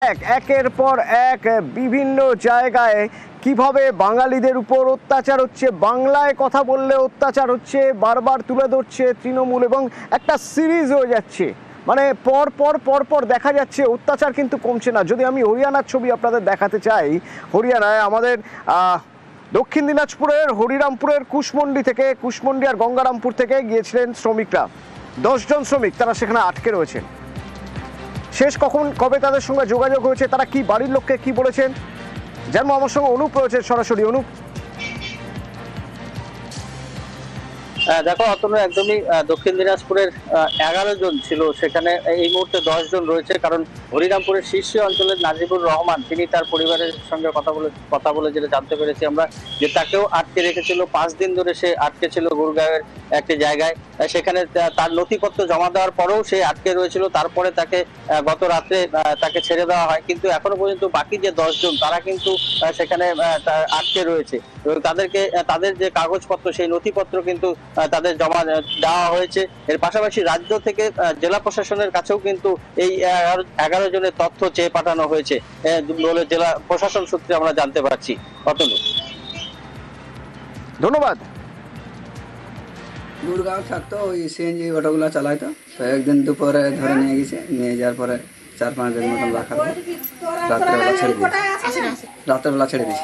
একের পর এক বিভিন্ন জায়গায় কিভাবে বাঙালিদের উপর অত্যাচার হচ্ছে, বাংলায় কথা বললে অত্যাচার হচ্ছে, বারবার তুলে ধরছে তৃণমূল এবং একটা সিরিজ হয়ে যাচ্ছে। মানে পর পর পর পর দেখা যাচ্ছে অত্যাচার কিন্তু কমছে না। যদি আমি হরিয়ানার ছবি আপনাদের দেখাতে চাই, হরিয়ানায় আমাদের দক্ষিণ দিনাজপুরের হরিরামপুরের কুশমন্ডি আর গঙ্গারামপুর থেকে গিয়েছিলেন শ্রমিকরা। 10 জন শ্রমিক তারা সেখানে আটকে রয়েছেন। শেষ কবে তাদের সঙ্গে যোগাযোগ হয়েছে, তারা কি বাড়ির লোককে কি বলেছেন জানবো। আমার সঙ্গে অনুপ রয়েছে সরাসরি। অনুপ, দেখো অতনু, একদমই দক্ষিণ দিনাজপুরের 11 জন ছিল সেখানে, এই মুহূর্তে 10 জন রয়েছে। কারণ হরিরামপুরের শীর্ষ অঞ্চলের নাজিবুর রহমান, তিনি তার পরিবারের সঙ্গে কথা বলে যেটা জানতে পেরেছি আমরা, যে তাকেও আটকে রেখেছিল। 5 দিন ধরে সে আটকে ছিল গুরগাঁওয়ের একটি জায়গায়। সেখানে তার নথিপত্র জমা দেওয়ার পরেও সে আটকে রয়েছিল। তারপরে তাকে গত রাত্রে তাকে ছেড়ে দেওয়া হয়, কিন্তু এখনো পর্যন্ত বাকি যে 10 জন তারা কিন্তু সেখানে আটকে রয়েছে এবং তাদের যে কাগজপত্র, সেই নথিপত্র কিন্তু তাদের জমা দেওয়া হয়েছে। এর পাশাপাশি রাজ্য থেকে জেলা প্রশাসনের কাছেও কিন্তু এই 11 জনের তথ্য চেয়ে পাঠানো হয়েছে বলে জেলা প্রশাসন সূত্রে আমরা জানতে পারছি। অতনু, ধন্যবাদ। গুড়গাঁও থাকতো, ওই সিএনজি অটোগুলো চালাইতো। তো একদিন দুপুরে ধরে নিয়ে গেছে, নিয়ে যাওয়ার পরে 4-5 দিন মতন রাখার পর রাত্রেবেলা ছেড়ে দিয়েছে।